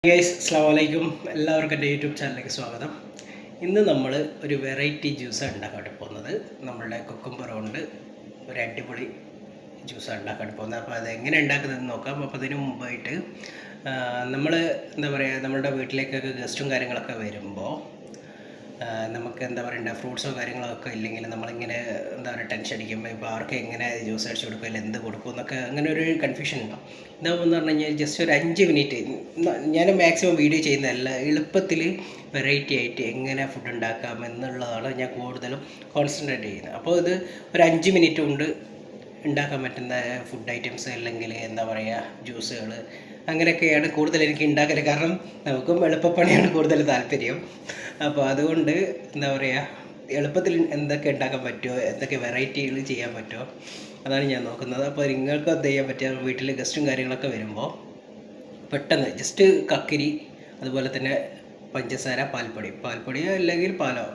Guys അസ്സലാമലൈക്കും, എല്ലാവർക്കും എൻ്റെ യൂട്യൂബ് ചാനലിലേക്ക് സ്വാഗതം. ഇന്ന് നമ്മൾ ഒരു വെറൈറ്റി ജ്യൂസാണ് ഉണ്ടാക്കാൻ പോകുന്നത്. നമ്മളുടെ കുക്കുംബർ കൊണ്ട് ഒരു അടിപൊളി ജ്യൂസാണ് ഉണ്ടാക്കാൻ പോകുന്നത്. അപ്പോൾ അതെങ്ങനെ ഉണ്ടാക്കുന്നതെന്ന് നോക്കാം. അപ്പോൾ അതിന് മുമ്പായിട്ട് നമ്മൾ എന്താ പറയുക, നമ്മളുടെ വീട്ടിലേക്കൊക്കെ ഗസ്റ്റും കാര്യങ്ങളൊക്കെ വരുമ്പോൾ നമുക്ക് എന്താ പറയണ്ട, ഫ്രൂട്ട്സോ കാര്യങ്ങളൊക്കെ ഇല്ലെങ്കിൽ നമ്മളിങ്ങനെ എന്താ പറയുക ടെൻഷൻ അടിക്കുമ്പോൾ ഇപ്പോൾ ആർക്ക് എങ്ങനെ ജ്യൂസ് അടിച്ച് കൊടുക്കും അല്ലെങ്കിൽ എന്ത് കൊടുക്കും എന്നൊക്കെ അങ്ങനെ ഒരു കൺഫ്യൂഷൻ ഉണ്ടാവും. ഇതാകുമ്പോൾ പറഞ്ഞു കഴിഞ്ഞാൽ ജസ്റ്റ് ഒരു 5 മിനിറ്റ് ഞാൻ മാക്സിമം വീഡിയോ ചെയ്യുന്നതല്ല, എളുപ്പത്തിൽ വെറൈറ്റി ആയിട്ട് എങ്ങനെ ഫുഡ് ഉണ്ടാക്കാം എന്നുള്ളതാണ് ഞാൻ കൂടുതലും കോൺസെൻട്രേറ്റ് ചെയ്യുന്നത്. അപ്പോൾ ഇത് ഒരു 5 മിനിറ്റ് കൊണ്ട് ഉണ്ടാക്കാൻ പറ്റുന്ന ഫുഡ് ഐറ്റംസ് അല്ലെങ്കിൽ എന്താ പറയുക ജ്യൂസുകൾ അങ്ങനെയൊക്കെയാണ് കൂടുതൽ എനിക്ക് ഉണ്ടാക്കൽ. കാരണം നമുക്കും എളുപ്പപ്പണിയാണ് കൂടുതൽ താല്പര്യം. അപ്പോൾ അതുകൊണ്ട് എന്താ പറയുക, എളുപ്പത്തിൽ എന്തൊക്കെ ഉണ്ടാക്കാൻ പറ്റുമോ, എന്തൊക്കെ വെറൈറ്റികൾ ചെയ്യാൻ പറ്റുമോ അതാണ് ഞാൻ നോക്കുന്നത്. അപ്പോൾ നിങ്ങൾക്ക് എന്ത് ചെയ്യാൻ പറ്റുക, വീട്ടിൽ ഗസ്റ്റും കാര്യങ്ങളൊക്കെ വരുമ്പോൾ പെട്ടെന്ന് ജസ്റ്റ് കക്കിരി, അതുപോലെ തന്നെ പഞ്ചസാര, പാൽപ്പൊടിയോ അല്ലെങ്കിൽ പാലോ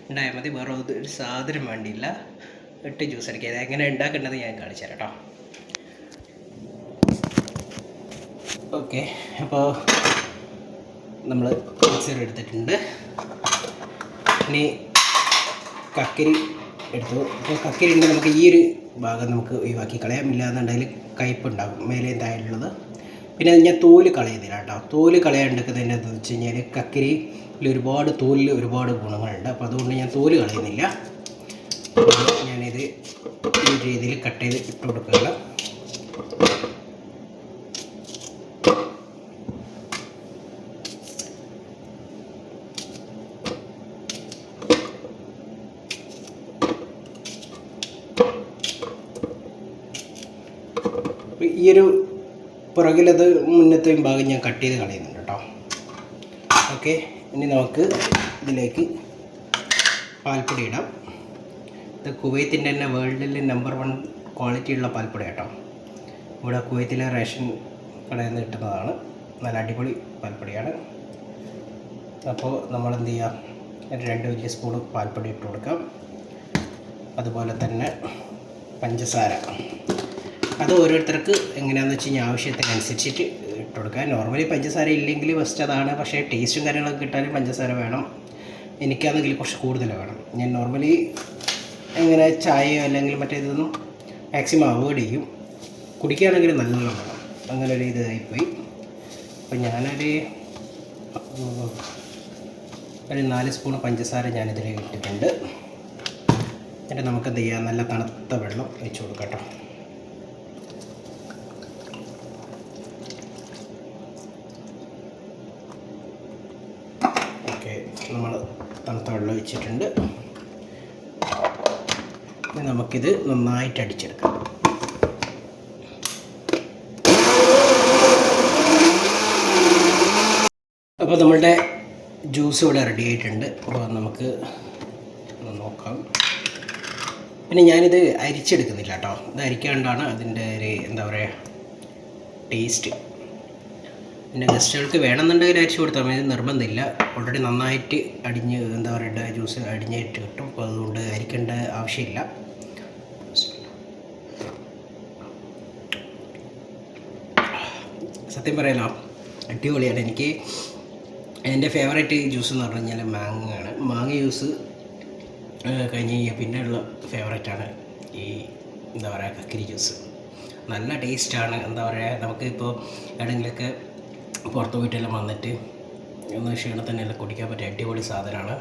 ഉണ്ടായാൽ മതി. വേറെ ഒരു സാധനം വേണ്ടിയില്ല, ഇട്ട് ജ്യൂസ് അടിക്കുക. എങ്ങനെ ഉണ്ടാക്കേണ്ടത് ഞാൻ കാണിച്ചു തരാം കേട്ടോ. ഓക്കെ, അപ്പോൾ നമ്മൾ മിക്സർ എടുത്തിട്ടുണ്ട്. ഇനി കക്കിരി എടുത്തു. അപ്പോൾ കക്കിരി ഉണ്ടെങ്കിൽ നമുക്ക് ഈ ഒരു ഭാഗം നമുക്ക് ഒഴിവാക്കി കളയാം, ഇല്ലാന്നുണ്ടെങ്കിൽ കയ്പുണ്ടാകും മേലെ താഴെയുള്ളത്. പിന്നെ ഞാൻ തോല് കളയുന്നില്ല കേട്ടോ. തോല് കളയാണ്ടെടുക്കുന്നത് എന്താണെന്ന് വെച്ച് കഴിഞ്ഞാൽ കക്കിരിയിൽ തോലിൽ ഒരുപാട് ഗുണങ്ങളുണ്ട്. അപ്പോൾ അതുകൊണ്ട് ഞാൻ തോല് കളയുന്നില്ല. ഞാനിത് ഈ രീതിയിൽ കട്ട് ചെയ്ത് ഇട്ട് കൊടുക്കുകയാണ്. ഈ ഒരു പുറകിലത് മുന്നത്തെയും ഭാഗം ഞാൻ കട്ട് ചെയ്ത് കളയുന്നുണ്ട് കേട്ടോ. ഓക്കെ, ഇനി നമുക്ക് ഇതിലേക്ക് പാൽപ്പൊടി ഇടാം. ഇത് കുവൈത്തിൻ്റെ തന്നെ വേൾഡിൽ നമ്പർ 1 ക്വാളിറ്റി ഉള്ള പാൽപ്പൊടി കേട്ടോ. ഇവിടെ കുവൈത്തിലെ റേഷൻ കടയിൽ നിന്ന് കിട്ടുന്നതാണ്. നല്ല അടിപൊളി പാൽപ്പൊടിയാണ്. അപ്പോൾ നമ്മൾ എന്ത് ചെയ്യാം, 2 വലിയ സ്പൂൺ പാൽപ്പൊടി ഇട്ട് കൊടുക്കാം. അതുപോലെ തന്നെ പഞ്ചസാര, അത് ഓരോരുത്തർക്ക് എങ്ങനെയാണെന്ന് വെച്ച് കഴിഞ്ഞാൽ ആവശ്യത്തിനനുസരിച്ചിട്ട് ഇട്ട് കൊടുക്കുക. നോർമലി പഞ്ചസാര ഇല്ലെങ്കിൽ ബെസ്റ്റ് അതാണ്, പക്ഷേ ടേസ്റ്റും കാര്യങ്ങളൊക്കെ കിട്ടാനും പഞ്ചസാര വേണം. എനിക്കാണെങ്കിൽ കുറച്ച് കൂടുതൽ വേണം. ഞാൻ നോർമലി എങ്ങനെ ചായയോ അല്ലെങ്കിൽ മറ്റേതൊന്നും മാക്സിമം അവോയ്ഡ് ചെയ്യും. കുടിക്കുകയാണെങ്കിൽ നല്ലോണം വേണം. അങ്ങനെ ഒരു ഇതായിപ്പോയി. അപ്പോൾ ഞാനൊരു 4 സ്പൂൺ പഞ്ചസാര ഞാനിതിൽ ഇട്ടിട്ടുണ്ട്. എന്നിട്ട് നമുക്കെന്ത് ചെയ്യാം, നല്ല തണുത്ത വെള്ളം ഒഴിച്ച് കൊടുക്കാം കേട്ടോ. നമ്മൾ തണുത്ത വെള്ളം ഒഴിച്ചിട്ടുണ്ട്. ഇനി നമുക്കിത് നന്നായിട്ട് അടിച്ചെടുക്കാം. അപ്പോൾ നമ്മളുടെ ജ്യൂസ് ഇവിടെ റെഡി ആയിട്ടുണ്ട്. അപ്പോൾ നമുക്ക് നോക്കാം. പിന്നെ ഞാനിത് അരിച്ചെടുക്കുന്നില്ല കേട്ടോ. ഇത് അരിക്കാണ്ടാണ് അതിൻ്റെ ഒരു എന്താ പറയുക ടേസ്റ്റ്. പിന്നെ ഗസ്റ്റുകൾക്ക് വേണമെന്നുണ്ടെങ്കിൽ അരിച്ചു കൊടുത്താൽ മതി, നിർബന്ധമില്ല. ഓൾറെഡി നന്നായിട്ട് എന്താ പറയുക ജ്യൂസ് അടിഞ്ഞിട്ട് കിട്ടും. അപ്പോൾ അതുകൊണ്ട് അരിക്കേണ്ട ആവശ്യമില്ല. സത്യം പറയാലോ, അടിപൊളിയാണ്. എനിക്ക് എൻ്റെ ഫേവറേറ്റ് ജ്യൂസ് എന്ന് പറഞ്ഞു കഴിഞ്ഞാൽ മാങ്ങയാണ്. മാങ്ങ ജ്യൂസ് കഴിഞ്ഞ് കഴിഞ്ഞാൽ പിന്നെയുള്ള ഫേവറേറ്റാണ് ഈ എന്താ പറയുക കക്കിരി ജ്യൂസ്. നല്ല ടേസ്റ്റാണ്. എന്താ പറയുക, നമുക്കിപ്പോൾ എവിടെയെങ്കിലുമൊക്കെ പുറത്ത് പോയിട്ടെല്ലാം വന്നിട്ട് ഒന്ന് ക്ഷീണത്തിനെല്ലാം കുടിക്കാൻ പറ്റിയ അടിപൊളി സാധനമാണ്.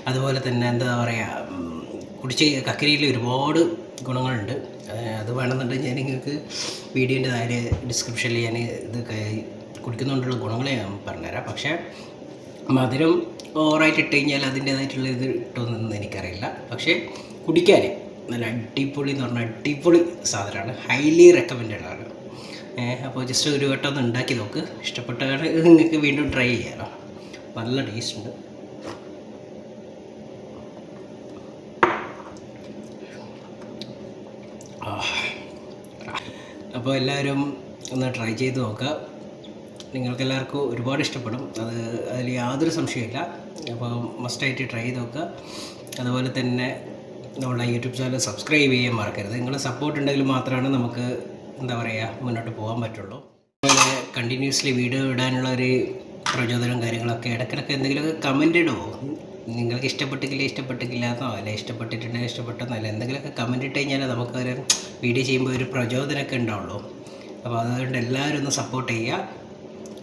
അതുപോലെ തന്നെ എന്താ പറയുക, കക്കരിയിൽ ഒരുപാട് ഗുണങ്ങളുണ്ട്. അത് വേണമെന്നുണ്ടെങ്കിൽ ഞാൻ നിങ്ങൾക്ക് വീഡിയോൻ്റെ താഴെ ഡിസ്ക്രിപ്ഷനിൽ ഞാൻ ഇത് കുടിക്കുന്നതുകൊണ്ടുള്ള ഗുണങ്ങൾ ഞാൻ പറഞ്ഞുതരാം. പക്ഷേ മധുരം ഓവറായിട്ട് ഇട്ട് കഴിഞ്ഞാൽ അതിൻ്റേതായിട്ടുള്ള ഇത് ഇട്ടൊന്നും എനിക്കറിയില്ല. പക്ഷേ കുടിക്കാൻ നല്ല അടിപൊളി എന്ന് പറഞ്ഞാൽ അടിപൊളി സാധനമാണ്. ഹൈലി റെക്കമെൻഡഡ് ആണ്. അപ്പോൾ ജസ്റ്റ് ഒരു വട്ടം ഒന്ന് ഉണ്ടാക്കി നോക്ക്. ഇഷ്ടപ്പെട്ടാൽ നിങ്ങൾക്ക് വീണ്ടും ട്രൈ ചെയ്യാമല്ലോ. നല്ല ടേസ്റ്റ് ഉണ്ട്. അപ്പോൾ എല്ലാവരും ഒന്ന് ട്രൈ ചെയ്ത് നോക്കുക. നിങ്ങൾക്കെല്ലാവർക്കും ഒരുപാട് ഇഷ്ടപ്പെടും, അതിൽ യാതൊരു സംശയമില്ല. അപ്പോൾ മസ്റ്റായിട്ട് ട്രൈ ചെയ്ത് നോക്കുക. അതുപോലെ തന്നെ നമ്മുടെ യൂട്യൂബ് ചാനൽ സബ്സ്ക്രൈബ് ചെയ്യാൻ മറക്കരുത്. നിങ്ങളുടെ സപ്പോർട്ട് ഉണ്ടെങ്കിൽ മാത്രമാണ് നമുക്ക് എന്താ പറയുക മുന്നോട്ട് പോകാൻ പറ്റുള്ളൂ. അതുപോലെ കണ്ടിന്യൂസ്ലി വീഡിയോ ഇടാനുള്ള ഒരു പ്രചോദനവും കാര്യങ്ങളൊക്കെ. ഇടയ്ക്കിടയ്ക്ക് എന്തെങ്കിലുമൊക്കെ കമൻ്റ് ഇടുമോ? നിങ്ങൾക്ക് ഇഷ്ടപ്പെട്ടില്ല എന്നോ അല്ലെ ഇഷ്ടപ്പെട്ടിട്ടുണ്ടെങ്കിൽ ഇഷ്ടപ്പെട്ടെന്നോ അല്ല എന്തെങ്കിലുമൊക്കെ കമൻ്റ് ഇട്ട് കഴിഞ്ഞാൽ നമുക്കൊരു വീഡിയോ ചെയ്യുമ്പോൾ ഒരു പ്രചോദനമൊക്കെ ഉണ്ടാവുള്ളൂ. അപ്പോൾ അതുകൊണ്ട് എല്ലാവരും ഒന്ന് സപ്പോർട്ട് ചെയ്യുക.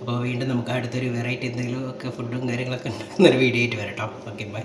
അപ്പോൾ വീണ്ടും നമുക്ക് അടുത്തൊരു വെറൈറ്റി എന്തെങ്കിലുമൊക്കെ ഫുഡും കാര്യങ്ങളൊക്കെ ഉണ്ടാക്കുന്ന ഒരു വീഡിയോ ആയിട്ട് വരട്ടോ. Okay, by.